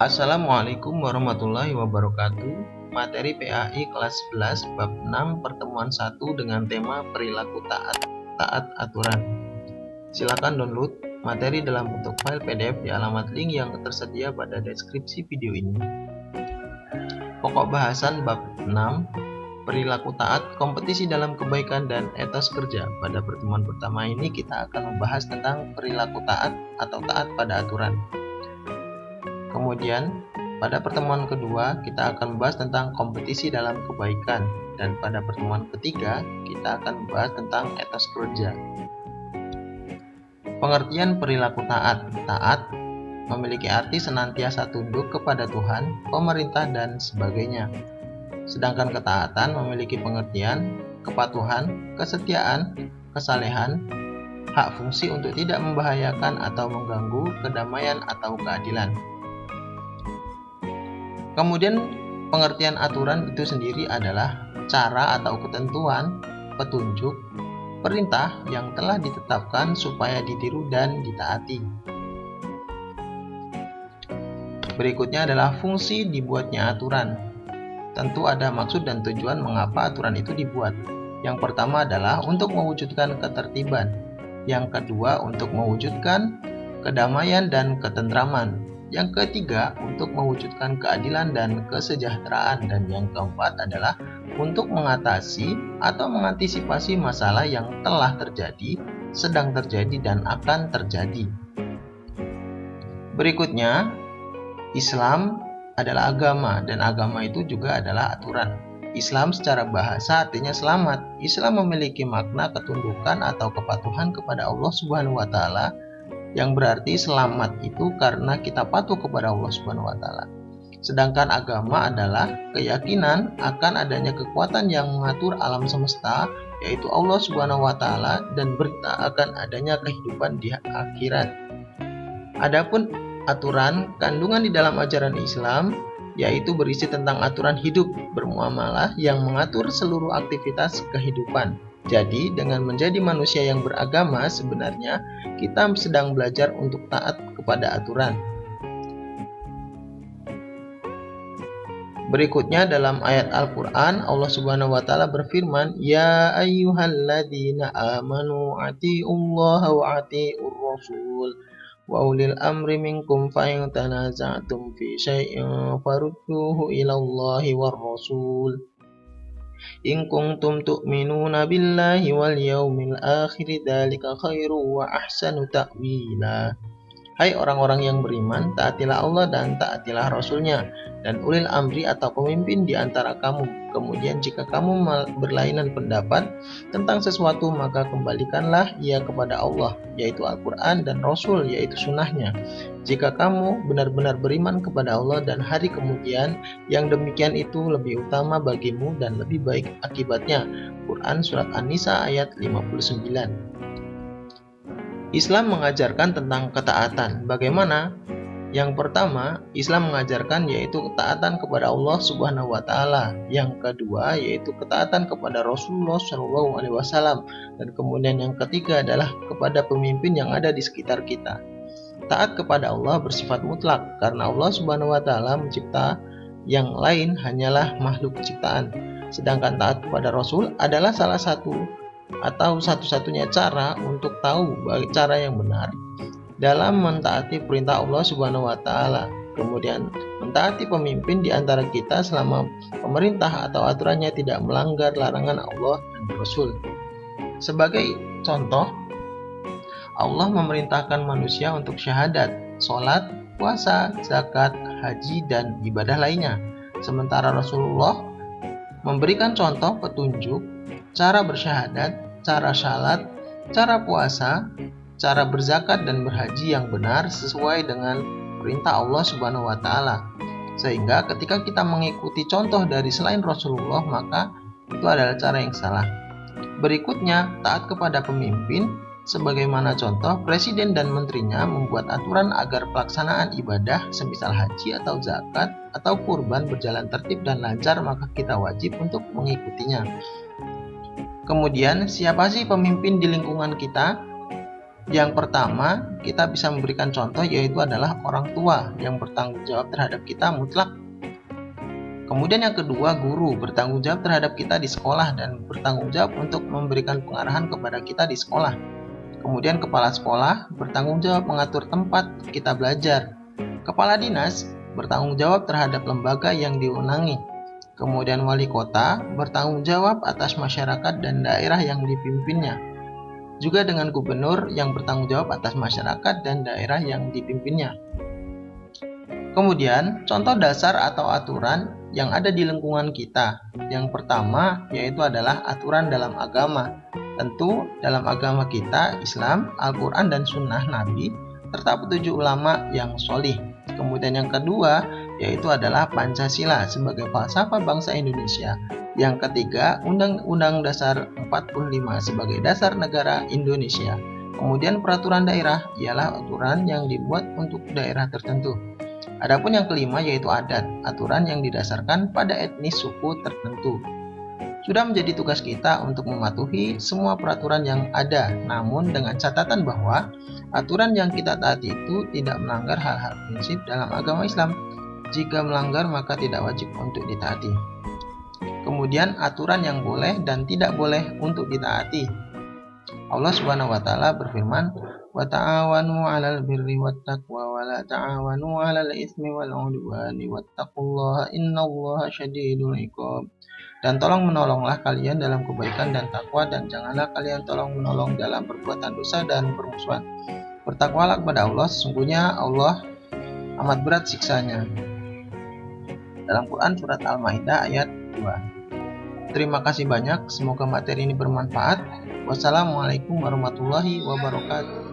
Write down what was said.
Assalamualaikum warahmatullahi wabarakatuh. Materi PAI kelas 11 bab 6 pertemuan 1 dengan tema perilaku taat aturan. Silakan download materi dalam bentuk file PDF di alamat link yang tersedia pada deskripsi video ini. Pokok bahasan bab 6 perilaku taat, kompetisi dalam kebaikan dan etos kerja. Pada pertemuan pertama ini kita akan membahas tentang perilaku taat atau taat pada aturan. Kemudian, pada pertemuan kedua, kita akan membahas tentang kompetisi dalam kebaikan. Dan pada pertemuan ketiga, kita akan membahas tentang etos kerja. Pengertian perilaku taat. Taat memiliki arti senantiasa tunduk kepada Tuhan, pemerintah, dan sebagainya. Sedangkan ketaatan memiliki pengertian kepatuhan, kesetiaan, kesalehan, hak fungsi untuk tidak membahayakan atau mengganggu kedamaian atau keadilan. Kemudian pengertian aturan itu sendiri adalah cara atau ketentuan, petunjuk, perintah yang telah ditetapkan supaya ditiru dan ditaati. Berikutnya adalah fungsi dibuatnya aturan. Tentu ada maksud dan tujuan mengapa aturan itu dibuat. Yang pertama adalah untuk mewujudkan ketertiban. Yang kedua untuk mewujudkan kedamaian dan ketentraman. Yang ketiga, untuk mewujudkan keadilan dan kesejahteraan. Dan yang keempat adalah untuk mengatasi atau mengantisipasi masalah yang telah terjadi, sedang terjadi, dan akan terjadi. Berikutnya, Islam adalah agama, dan agama itu juga adalah aturan. Islam secara bahasa artinya selamat. Islam memiliki makna ketundukan atau kepatuhan kepada Allah Subhanahu wa Ta'ala, yang berarti selamat itu karena kita patuh kepada Allah Subhanahu wa Ta'ala. Sedangkan agama adalah keyakinan akan adanya kekuatan yang mengatur alam semesta, yaitu Allah Subhanahu wa Ta'ala, dan berita akan adanya kehidupan di akhirat. Adapun aturan kandungan di dalam ajaran Islam yaitu berisi tentang aturan hidup bermuamalah yang mengatur seluruh aktivitas kehidupan. Jadi, dengan menjadi manusia yang beragama, sebenarnya kita sedang belajar untuk taat kepada aturan. Berikutnya dalam ayat Al-Quran, Allah Subhanahu wa Ta'ala berfirman, Ya ayyuhalladzina amanu ati'ullaha wa ati'ur rasul wa ulil amri minkum fa in tanaza'tum fi syai'in farudduhu ilallahi war rasul in kuntum tu'minuna billahi wal yaumil akhir dzalika khairu wa ahsanu ta'wila. Hai orang-orang yang beriman, taatilah Allah dan taatilah Rasulnya dan ulil amri atau pemimpin di antara kamu. Kemudian jika kamu berlainan pendapat tentang sesuatu, maka kembalikanlah ia kepada Allah, yaitu Al-Quran, dan Rasul, yaitu sunnahnya. Jika kamu benar-benar beriman kepada Allah dan hari kemudian, yang demikian itu lebih utama bagimu dan lebih baik akibatnya. Quran Surat An-Nisa ayat 59. Islam mengajarkan tentang ketaatan. Bagaimana? Yang pertama, Islam mengajarkan yaitu ketaatan kepada Allah Subhanahu wa Ta'ala. Yang kedua yaitu ketaatan kepada Rasulullah Shallallahu alaihi wasallam, dan kemudian yang ketiga adalah kepada pemimpin yang ada di sekitar kita. Taat kepada Allah bersifat mutlak karena Allah Subhanahu wa Ta'ala mencipta, yang lain hanyalah makhluk ciptaan. Sedangkan taat kepada Rasul adalah salah satu atau satu-satunya cara untuk tahu cara yang benar dalam mentaati perintah Allah Subhanahu wa Ta'ala. Kemudian mentaati pemimpin di antara kita selama pemerintah atau aturannya tidak melanggar larangan Allah dan Rasul. Sebagai contoh, Allah memerintahkan manusia untuk syahadat, sholat, puasa, zakat, haji, dan ibadah lainnya. Sementara Rasulullah memberikan contoh petunjuk cara bersyahadat, cara salat, cara puasa, cara berzakat dan berhaji yang benar sesuai dengan perintah Allah Subhanahu wa Ta'ala. Sehingga ketika kita mengikuti contoh dari selain Rasulullah, maka itu adalah cara yang salah. Berikutnya, taat kepada pemimpin. Sebagaimana contoh, presiden dan menterinya membuat aturan agar pelaksanaan ibadah semisal haji atau zakat atau kurban berjalan tertib dan lancar, maka kita wajib untuk mengikutinya. Kemudian, siapa sih pemimpin di lingkungan kita? Yang pertama, kita bisa memberikan contoh yaitu adalah orang tua yang bertanggung jawab terhadap kita mutlak. Kemudian yang kedua, guru bertanggung jawab terhadap kita di sekolah dan bertanggung jawab untuk memberikan pengarahan kepada kita di sekolah. Kemudian kepala sekolah bertanggung jawab mengatur tempat kita belajar. Kepala dinas bertanggung jawab terhadap lembaga yang diwenangi. Kemudian wali kota bertanggung jawab atas masyarakat dan daerah yang dipimpinnya. Juga dengan gubernur yang bertanggung jawab atas masyarakat dan daerah yang dipimpinnya. Kemudian, contoh dasar atau aturan yang ada di lingkungan kita. Yang pertama yaitu adalah aturan dalam agama. Tentu dalam agama kita, Islam, Al-Quran dan Sunnah Nabi, serta petunjuk ulama yang sholih. Kemudian yang kedua yaitu adalah Pancasila sebagai falsafah bangsa Indonesia. Yang ketiga, Undang-Undang Dasar 45 sebagai dasar negara Indonesia. Kemudian peraturan daerah ialah aturan yang dibuat untuk daerah tertentu. Adapun yang kelima yaitu adat, aturan yang didasarkan pada etnis suku tertentu. Sudah menjadi tugas kita untuk mematuhi semua peraturan yang ada, namun dengan catatan bahwa aturan yang kita taati itu tidak melanggar hal-hal prinsip dalam agama Islam. Jika melanggar maka tidak wajib untuk ditaati. Kemudian aturan yang boleh dan tidak boleh untuk ditaati. Allah Subhanahu wa taala berfirman, "Wa ta'awanu 'alal birri wat taqwa wa la ta'awanu 'alal itsmi wal 'udwani wattaqullaha innallaha syadidul 'iqab." Dan tolong menolonglah kalian dalam kebaikan dan takwa, dan janganlah kalian tolong menolong dalam perbuatan dosa dan permusuhan. Bertakwalah kepada Allah, sesungguhnya Allah amat berat siksanya. Dalam Quran surat Al-Maidah ayat 2. Terima kasih banyak, semoga materi ini bermanfaat. Wassalamualaikum warahmatullahi wabarakatuh.